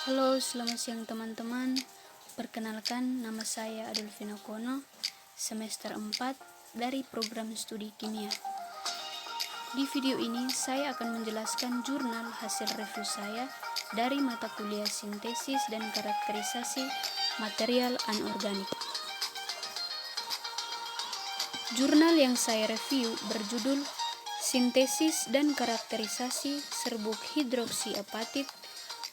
Halo, selamat siang teman-teman. Perkenalkan, nama saya Adolfina Kono, semester 4 dari program studi kimia. Di video ini, saya akan menjelaskan jurnal hasil review saya dari mata kuliah sintesis dan karakterisasi material anorganik. Jurnal yang saya review berjudul Sintesis dan Karakterisasi Serbuk Hidroksiapatit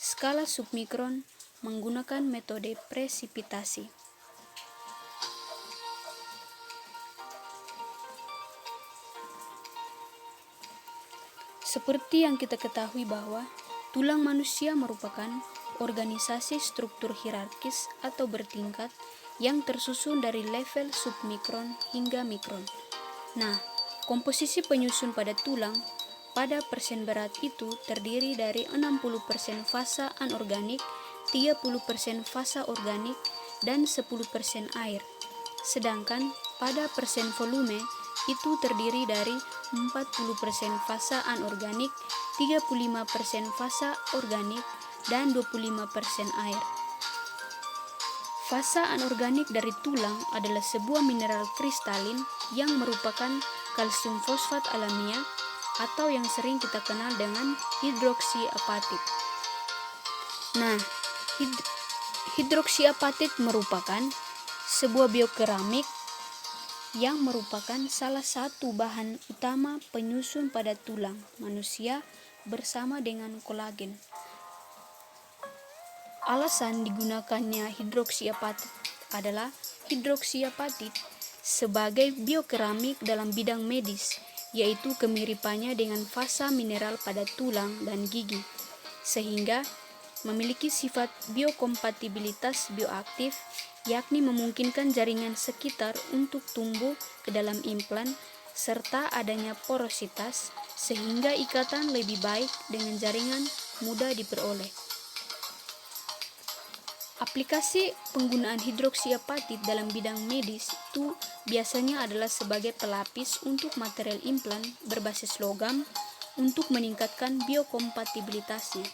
Skala submikron menggunakan metode presipitasi. Seperti yang kita ketahui bahwa tulang manusia merupakan organisasi struktur hierarkis atau bertingkat yang tersusun dari level submikron hingga mikron. Nah, komposisi penyusun pada tulang pada persen berat itu terdiri dari 60% fasa anorganik, 30% fasa organik, dan 10% air. Sedangkan pada persen volume itu terdiri dari 40% fasa anorganik, 35% fasa organik, dan 25% air. Fasa anorganik dari tulang adalah sebuah mineral kristalin yang merupakan kalsium fosfat alamiah atau yang sering kita kenal dengan hidroksiapatit. Nah, hidroksiapatit merupakan sebuah biokeramik yang merupakan salah satu bahan utama penyusun pada tulang manusia bersama dengan kolagen. Alasan digunakannya hidroksiapatit adalah hidroksiapatit sebagai biokeramik dalam bidang medis, yaitu kemiripannya dengan fasa mineral pada tulang dan gigi, sehingga memiliki sifat biokompatibilitas bioaktif, yakni memungkinkan jaringan sekitar untuk tumbuh ke dalam implan, serta adanya porositas, sehingga ikatan lebih baik dengan jaringan mudah diperoleh. Aplikasi penggunaan hidroksiapatit dalam bidang medis itu biasanya adalah sebagai pelapis untuk material implan berbasis logam untuk meningkatkan biokompatibilitasnya.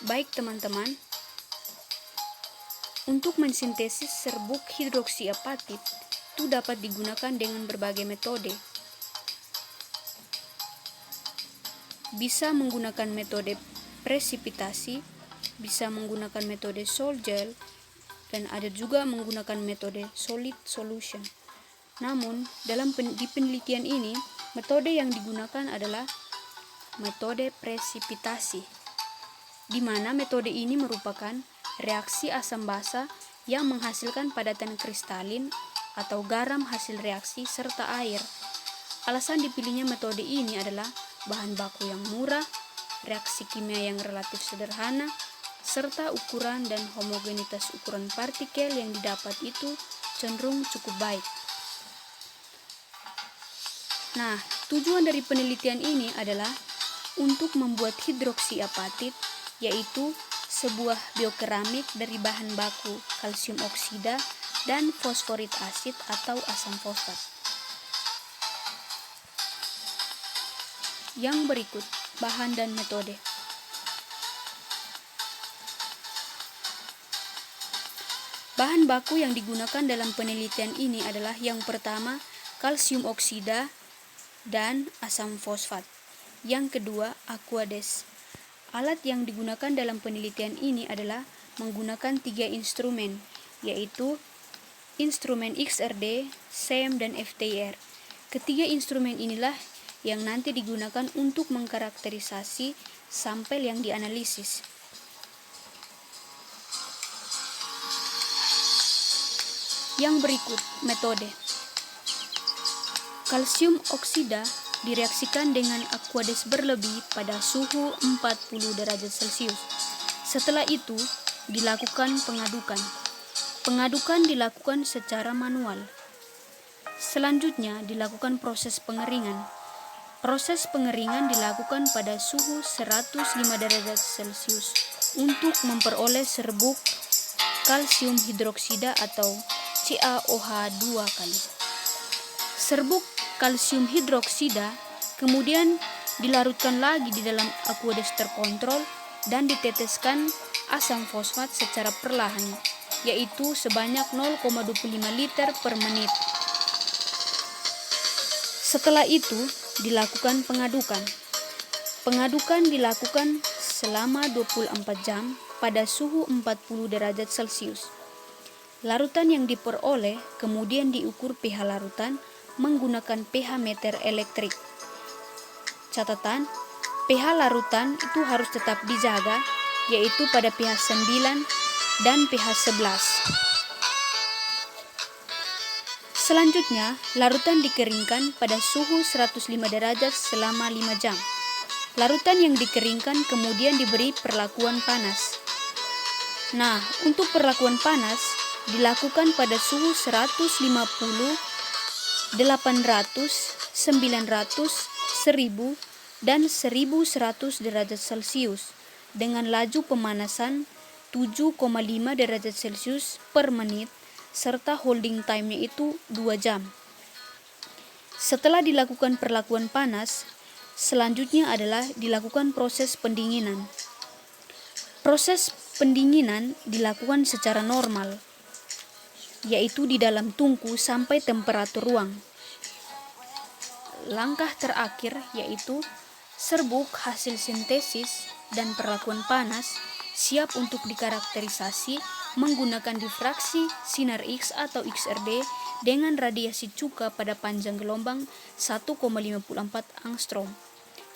Baik teman-teman, untuk mensintesis serbuk hidroksiapatit itu dapat digunakan dengan berbagai metode. Bisa menggunakan metode presipitasi, bisa menggunakan metode sol gel, dan ada juga menggunakan metode solid solution. Namun, di penelitian ini, metode yang digunakan adalah metode presipitasi, di mana metode ini merupakan reaksi asam basa yang menghasilkan padatan kristalin atau garam hasil reaksi serta air. Alasan dipilihnya metode ini adalah bahan baku yang murah, reaksi kimia yang relatif sederhana, serta ukuran dan homogenitas ukuran partikel yang didapat itu cenderung cukup baik. Nah, tujuan dari penelitian ini adalah untuk membuat hidroksiapatit, yaitu sebuah biokeramik dari bahan baku kalsium oksida dan fosforit asid atau asam fosfat. Yang berikut bahan dan metode. Bahan baku yang digunakan dalam penelitian ini adalah yang pertama kalsium oksida dan asam fosfat. Yang kedua Aquades. Alat yang digunakan dalam penelitian ini adalah menggunakan 3 instrumen, yaitu instrumen XRD, SEM, dan FTIR. Ketiga instrumen inilah yang nanti digunakan untuk mengkarakterisasi sampel yang dianalisis. Yang berikut metode. Kalsium oksida direaksikan dengan Aquades berlebih pada suhu 40 derajat Celcius. Setelah itu dilakukan pengadukan. Pengadukan dilakukan secara manual. Selanjutnya dilakukan proses pengeringan. Proses pengeringan dilakukan pada suhu 105 derajat Celcius untuk memperoleh serbuk kalsium hidroksida atau CaOH2 kali. Serbuk kalsium hidroksida kemudian dilarutkan lagi di dalam aqueous terkontrol dan diteteskan asam fosfat secara perlahan, yaitu sebanyak 0,25 liter per menit. Setelah itu, dilakukan pengadukan. Pengadukan dilakukan selama 24 jam pada suhu 40 derajat Celcius. Larutan yang diperoleh kemudian diukur pH larutan menggunakan pH meter elektrik. Catatan, pH larutan itu harus tetap dijaga, yaitu pada pH 9 dan pH 11. Selanjutnya, larutan dikeringkan pada suhu 105 derajat selama 5 jam. Larutan yang dikeringkan kemudian diberi perlakuan panas. Nah, untuk perlakuan panas dilakukan pada suhu 150, 800, 900, 1000, dan 1100 derajat Celcius dengan laju pemanasan 7,5 derajat Celcius per menit serta holding time-nya itu 2 jam. Setelah dilakukan perlakuan panas, selanjutnya adalah dilakukan proses pendinginan. Proses pendinginan dilakukan secara normal, yaitu di dalam tungku sampai temperatur ruang. Langkah terakhir yaitu serbuk hasil sintesis dan perlakuan panas siap untuk dikarakterisasi menggunakan difraksi sinar X atau XRD dengan radiasi cuka pada panjang gelombang 1,54 angstrom,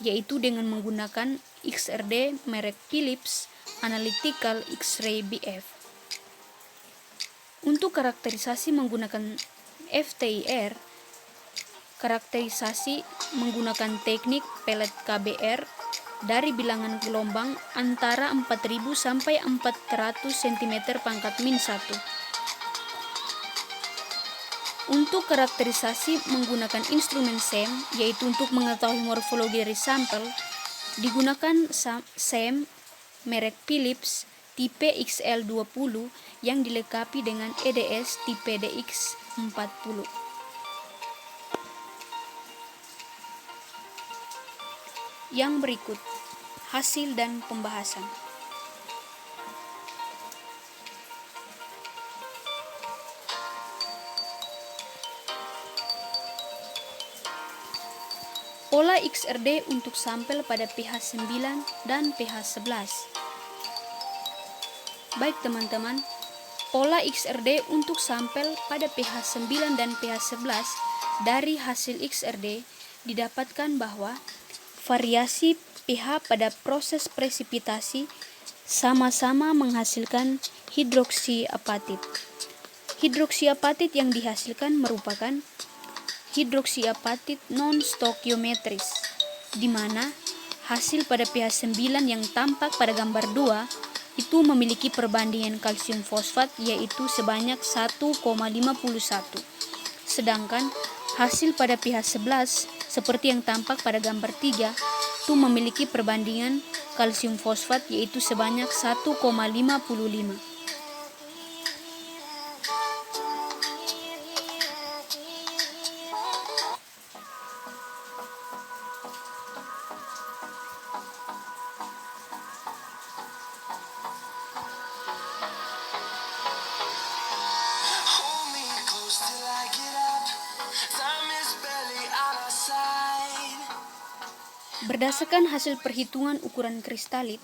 yaitu dengan menggunakan XRD merek Philips Analytical X-ray BF. Untuk karakterisasi menggunakan FTIR, karakterisasi menggunakan teknik pelet KBR dari bilangan gelombang antara 4000 sampai 400 cm pangkat min 1. Untuk karakterisasi menggunakan instrumen SEM, yaitu untuk mengetahui morfologi dari sampel, digunakan SEM merek Philips tipe XL20 yang dilengkapi dengan EDS tipe DX40. Yang berikut, hasil dan pembahasan. Pola XRD untuk sampel pada pH 9 dan pH 11. Baik teman-teman, pola XRD untuk sampel pada pH 9 dan pH 11 dari hasil XRD didapatkan bahwa variasi pH pada proses presipitasi sama-sama menghasilkan hidroksi apatit. Hidroksi apatit yang dihasilkan merupakan hidroksi apatit non-stokiometris, di mana hasil pada pH 9 yang tampak pada gambar 2 itu memiliki perbandingan kalsium fosfat yaitu sebanyak 1,51. Sedangkan hasil pada pH 11 seperti yang tampak pada gambar 3 itu memiliki perbandingan kalsium fosfat yaitu sebanyak 1,55. Berdasarkan hasil perhitungan ukuran kristalit,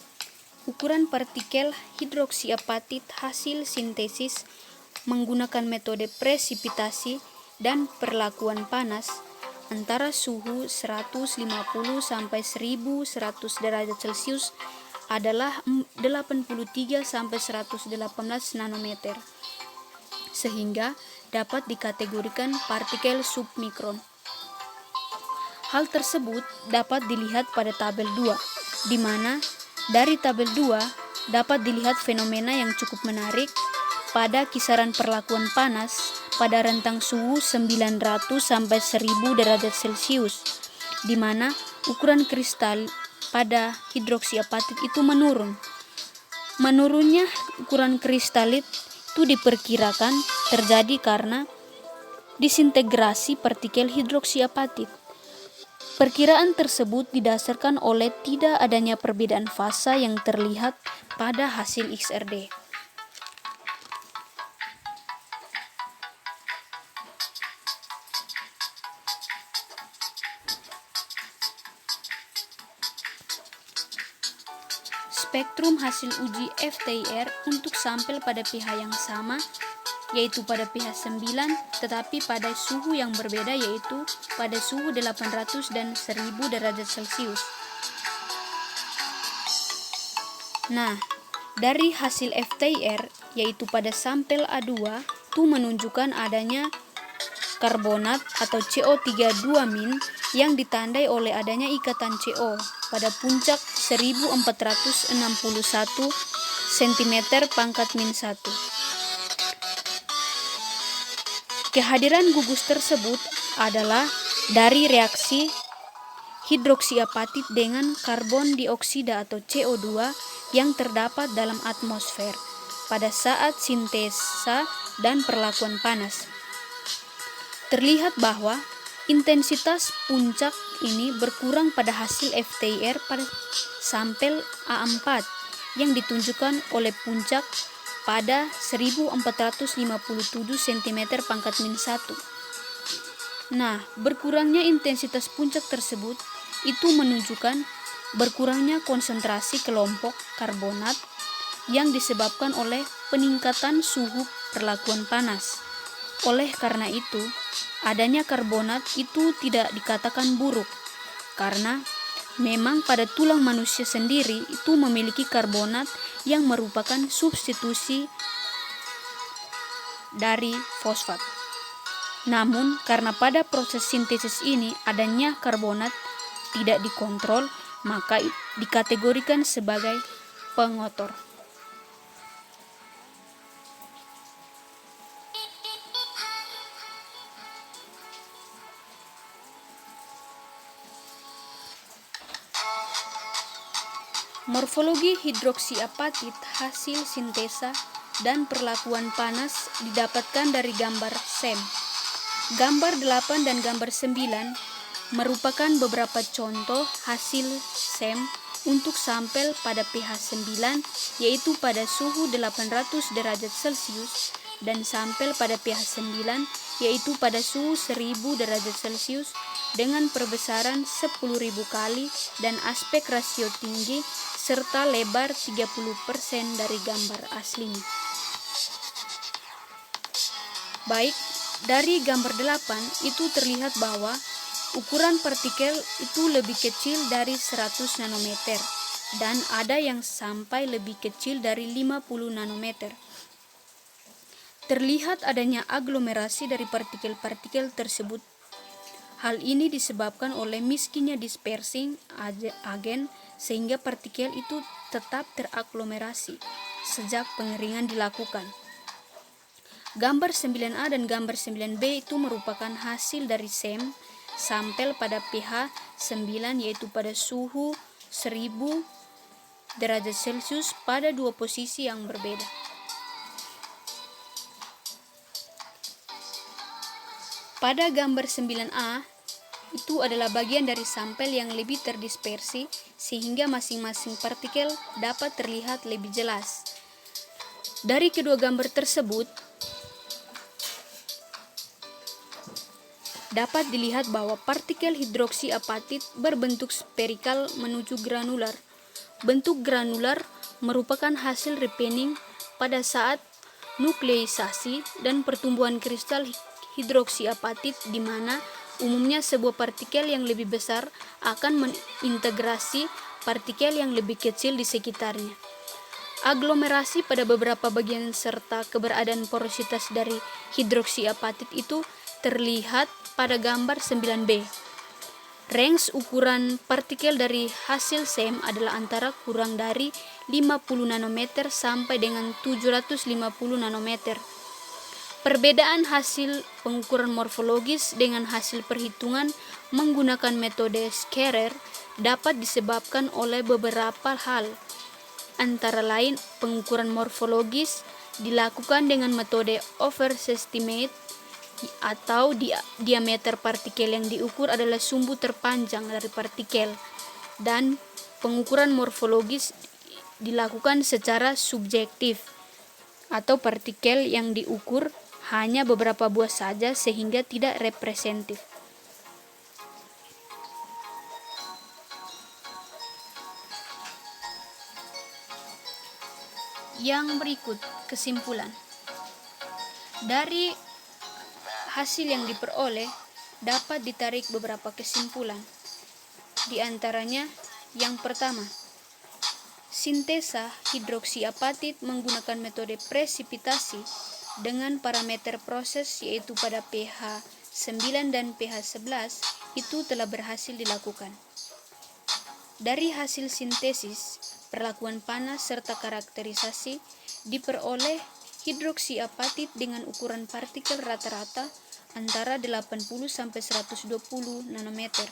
ukuran partikel hidroksi apatit hasil sintesis menggunakan metode presipitasi dan perlakuan panas antara suhu 150 sampai 1100 derajat Celcius adalah 83 sampai 118 nanometer, sehingga dapat dikategorikan partikel submikron. Hal tersebut dapat dilihat pada tabel 2, di mana dari tabel 2 dapat dilihat fenomena yang cukup menarik pada kisaran perlakuan panas pada rentang suhu 900 sampai 1000 derajat Celcius, di mana ukuran kristal pada hidroksi apatit itu menurun. Menurunnya ukuran kristalit itu diperkirakan terjadi karena disintegrasi partikel hidroksi apatit. Perkiraan tersebut didasarkan oleh tidak adanya perbedaan fasa yang terlihat pada hasil XRD. Spektrum hasil uji FTIR untuk sampel pada pH yang sama, yaitu pada pH 9, tetapi pada suhu yang berbeda, yaitu pada suhu 800 dan 1000 derajat Celcius. Nah, dari hasil FTIR, yaitu pada sampel A2, itu menunjukkan adanya karbonat atau CO32- yang ditandai oleh adanya ikatan CO pada puncak 1461 cm pangkat min 1. Kehadiran gugus tersebut adalah dari reaksi hidroksiapatit dengan karbon dioksida atau CO2 yang terdapat dalam atmosfer pada saat sintesa dan perlakuan panas. Terlihat bahwa intensitas puncak ini berkurang pada hasil FTIR pada sampel A4 yang ditunjukkan oleh puncak pada 1457 cm pangkat min 1. Nah, berkurangnya intensitas puncak tersebut itu menunjukkan berkurangnya konsentrasi kelompok karbonat yang disebabkan oleh peningkatan suhu perlakuan panas. Oleh karena itu, adanya karbonat itu tidak dikatakan buruk, karena memang pada tulang manusia sendiri itu memiliki karbonat yang merupakan substitusi dari fosfat. Namun, karena pada proses sintesis ini adanya karbonat tidak dikontrol, maka dikategorikan sebagai pengotor. Morfologi hidroksiapatit hasil sintesa dan perlakuan panas didapatkan dari gambar SEM. Gambar 8 dan gambar 9 merupakan beberapa contoh hasil SEM untuk sampel pada pH 9, yaitu pada suhu 800 derajat Celcius, dan sampel pada pH 9, yaitu pada suhu 1000 derajat Celcius dengan perbesaran 10.000 kali dan aspek rasio tinggi serta lebar 30% dari gambar aslinya. Baik, dari gambar 8 itu terlihat bahwa ukuran partikel itu lebih kecil dari 100 nanometer dan ada yang sampai lebih kecil dari 50 nanometer. Terlihat adanya aglomerasi dari partikel-partikel tersebut. Hal ini disebabkan oleh miskinnya dispersing agen sehingga partikel itu tetap teraglomerasi sejak pengeringan dilakukan. Gambar 9A dan gambar 9B itu merupakan hasil dari SEM sampel pada pH 9, yaitu pada suhu 1000 derajat Celcius pada dua posisi yang berbeda. Pada gambar 9A itu adalah bagian dari sampel yang lebih terdispersi sehingga masing-masing partikel dapat terlihat lebih jelas. Dari kedua gambar tersebut dapat dilihat bahwa partikel hidroksiapatit berbentuk spherical menuju granular. Bentuk granular merupakan hasil repening pada saat nukleisasi dan pertumbuhan kristal hidroksiapatit, di mana umumnya sebuah partikel yang lebih besar akan mengintegrasi partikel yang lebih kecil di sekitarnya. Aglomerasi pada beberapa bagian serta keberadaan porositas dari hidroksiapatit itu terlihat pada gambar 9B. Range ukuran partikel dari hasil SEM adalah antara kurang dari 50 nanometer sampai dengan 750 nanometer. Perbedaan hasil pengukuran morfologis dengan hasil perhitungan menggunakan metode Scherrer dapat disebabkan oleh beberapa hal. Antara lain, pengukuran morfologis dilakukan dengan metode overestimate atau diameter partikel yang diukur adalah sumbu terpanjang dari partikel, dan pengukuran morfologis dilakukan secara subjektif atau partikel yang diukur hanya beberapa buah saja sehingga tidak representatif. Yang berikut kesimpulan. Dari hasil yang diperoleh dapat ditarik beberapa kesimpulan. Di antaranya, yang pertama, sintesa hidroksiapatit menggunakan metode presipitasi dengan parameter proses yaitu pada pH 9 dan pH 11 itu telah berhasil dilakukan. Dari hasil sintesis, perlakuan panas serta karakterisasi diperoleh hidroksiapatit dengan ukuran partikel rata-rata antara 80 sampai 120 nanometer.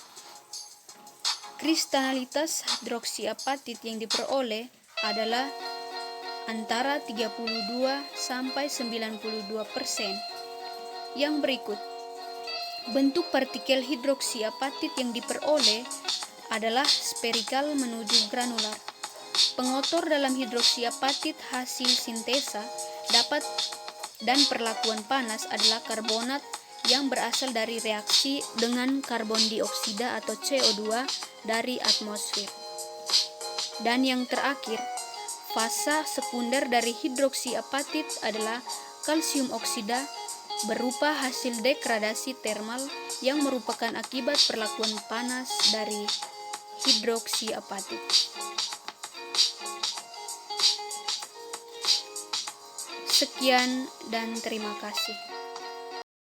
Kristalalitas hidroksiapatit yang diperoleh adalah antara 32 sampai 92%. Yang berikut, bentuk partikel hidroksiapatit yang diperoleh adalah spherical menuju granular. Pengotor dalam hidroksiapatit hasil sintesa dan perlakuan panas adalah karbonat yang berasal dari reaksi dengan karbon dioksida atau CO2 dari atmosfer. Dan yang terakhir, fasa sekunder dari hidroksiapatit adalah kalsium oksida berupa hasil degradasi termal yang merupakan akibat perlakuan panas dari hidroksiapatit. Sekian dan terima kasih.